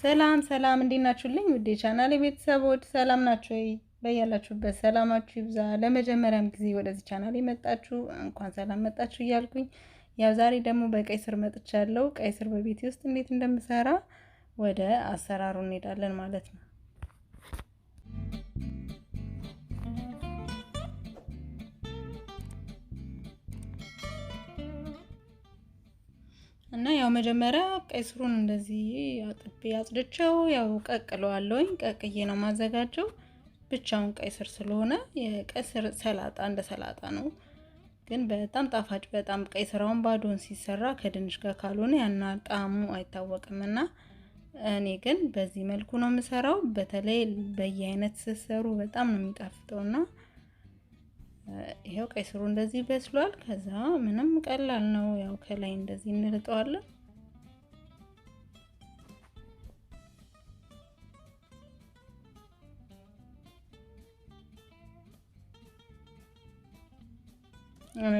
ሰላም ሰላም እንዴት ናችሁልኝ? ውዴ ቻናሌ ቤተሰቦች ሰላም ናችሁ? በያላችሁበት ሰላማችሁ ይብዛ። ለመጀመሪያም ጊዜ ወደዚህ ቻናል የመጣችሁ እንኳን ሰላም መጣችሁ እያልኩኝ ያው ዛሬ ደግሞ በቀይ ስር መጥቻለሁ። ቀይ ስር በቤቴ ውስጥ እንዴት እንደምሰራ ወደ አሰራሩ እንሄዳለን ማለት ነው። እና ያው መጀመሪያ ቀይ ስሩን እንደዚህ አጥቤ አጽድቼው ያው ቀቅለዋለሁኝ። ቀቅዬ ነው ማዘጋጀው። ብቻውን ቀይ ስር ስለሆነ የቀይ ስር ሰላጣ እንደ ሰላጣ ነው፣ ግን በጣም ጣፋጭ በጣም ቀይ ስራውን ባዶን ሲሰራ ከድንች ጋር ካልሆነ ያና ጣዕሙ አይታወቅምና እኔ ግን በዚህ መልኩ ነው የምሰራው። በተለይ በየአይነት ሲሰሩ በጣም ነው የሚጣፍጠውና ይሄው ቀይ ስሩ እንደዚህ በስሏል። ከዛ ምንም ቀላል ነው። ያው ከላይ እንደዚህ እንልጠዋለን።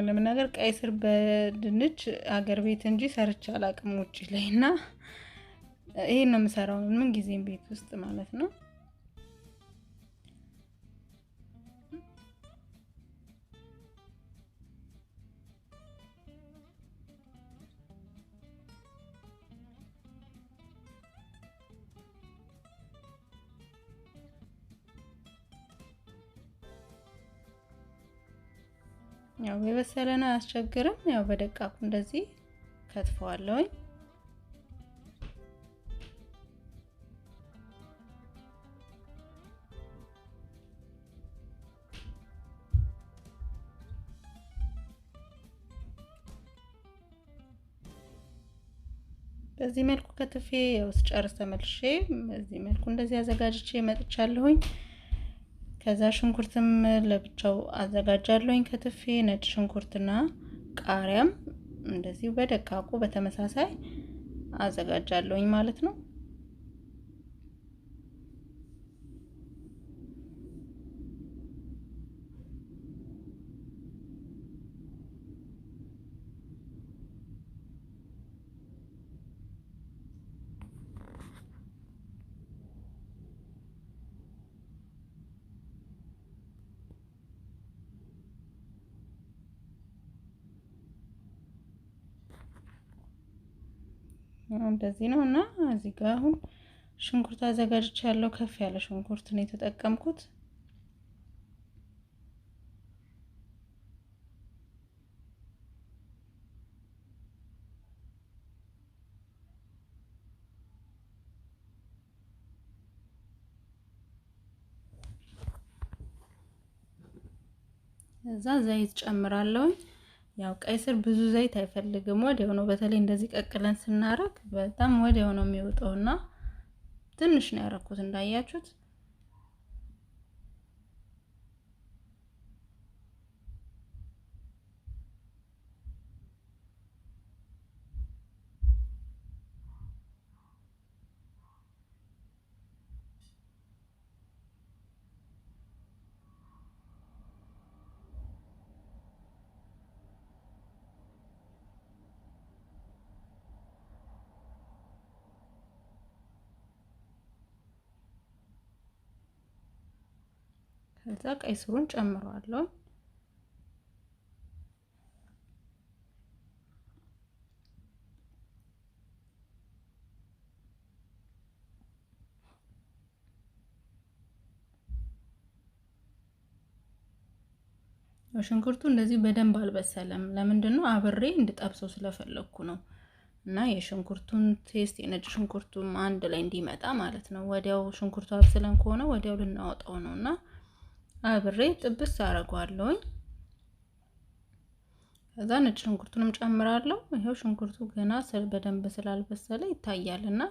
ለምናገር ቀይ ስር በድንች አገር ቤት እንጂ ሰርቼ አላቅም ውጪ ላይና ይሄን ነው የምሰራው ምን ጊዜም ቤት ውስጥ ማለት ነው። ያው የበሰለና አያስቸግርም። ያው በደቃቁ እንደዚህ ከትፈዋለሁኝ። በዚህ መልኩ ከትፌ ያው ስጨርስ ተመልሼ በዚህ መልኩ እንደዚህ አዘጋጅቼ መጥቻለሁኝ። ከዛ ሽንኩርትም ለብቻው አዘጋጃለሁኝ ከትፌ ነጭ ሽንኩርትና ቃሪያም እንደዚህ በደቃቁ በተመሳሳይ አዘጋጃለሁኝ ማለት ነው። እንደዚህ ነው እና እዚህ ጋር አሁን ሽንኩርት አዘጋጅቻለሁ። ከፍ ያለ ሽንኩርት ነው የተጠቀምኩት። እዛ ዘይት ጨምራለሁ። ያው ቀይ ስር ብዙ ዘይት አይፈልግም፣ ወዲያው ነው። በተለይ እንደዚህ ቀቅለን ስናረግ በጣም ወዲያው ነው የሚወጣውና ትንሽ ነው ያረኩት እንዳያችሁት። ከዛ ቀይ ስሩን ጨምረዋለሁ። ሽንኩርቱ እንደዚህ በደንብ አልበሰለም። ለምንድነው? አብሬ እንድጠብሰው ስለፈለኩ ነው። እና የሽንኩርቱን ቴስት የነጭ ሽንኩርቱም አንድ ላይ እንዲመጣ ማለት ነው። ወዲያው ሽንኩርቱ አብስለን ከሆነ ወዲያው ልናወጣው ነውና አብሬ ጥብስ አደርገዋለሁኝ። ከዛ ነጭ ሽንኩርቱንም ጨምራለሁ። ይሄው ሽንኩርቱ ገና በደንብ ስላልበሰለ ይታያልና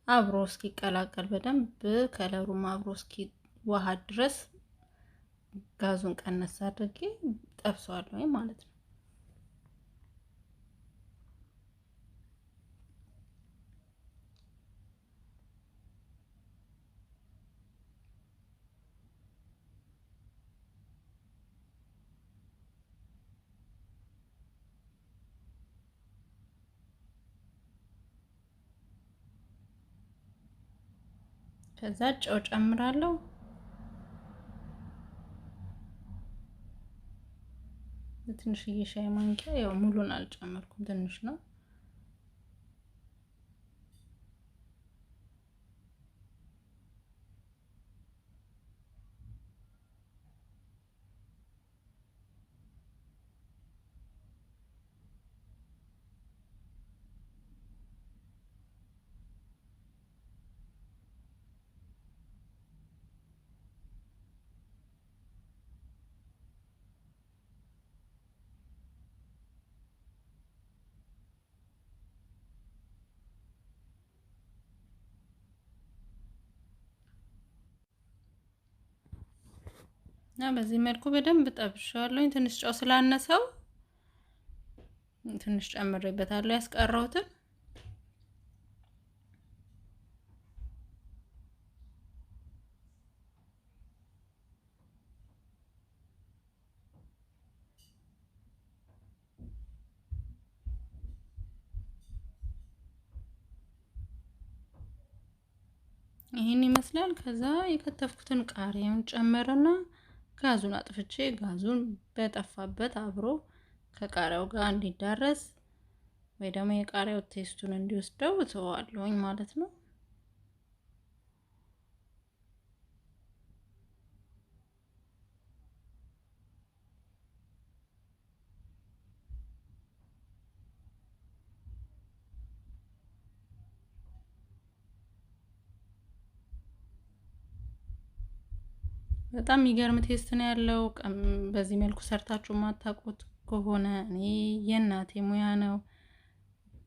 አብሮ እስኪቀላቀል በደንብ ከለሩም አብሮ እስኪዋሃድ ድረስ ጋዙን ቀነስ አድርጌ ጠብሰዋለሁ ማለት ነው። ከዛ ጨው ጨምራለሁ። ትንሽዬ ሻይ ማንኪያ፣ ያው ሙሉን አልጨመርኩም፣ ትንሽ ነው። እና በዚህ መልኩ በደንብ ጠብሼዋለሁ። ትንሽ ጨው ስላነሰው ትንሽ ጨምሬበታለሁ ያስቀረውትን። ይሄን ይመስላል። ከዛ የከተፍኩትን ቃሪያውን ጨመረና ጋዙን አጥፍቼ ጋዙን በጠፋበት አብሮ ከቃሪያው ጋር እንዲዳረስ ወይ ደግሞ የቃሪያው ቴስቱን እንዲወስደው እተዋለሁኝ ማለት ነው። በጣም የሚገርም ቴስት ነው ያለው። በዚህ መልኩ ሰርታችሁ ማታውቁት ከሆነ እኔ የእናቴ ሙያ ነው።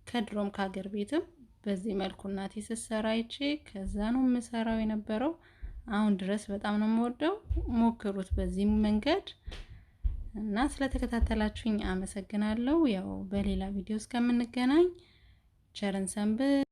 ከድሮም ከሀገር ቤትም በዚህ መልኩ እናቴ ስትሰራ አይቼ ከዛ ነው የምሰራው የነበረው። አሁን ድረስ በጣም ነው የምወደው። ሞክሩት በዚህ መንገድ እና ስለተከታተላችሁኝ አመሰግናለሁ። ያው በሌላ ቪዲዮ እስከምንገናኝ ቸርን ሰንብት።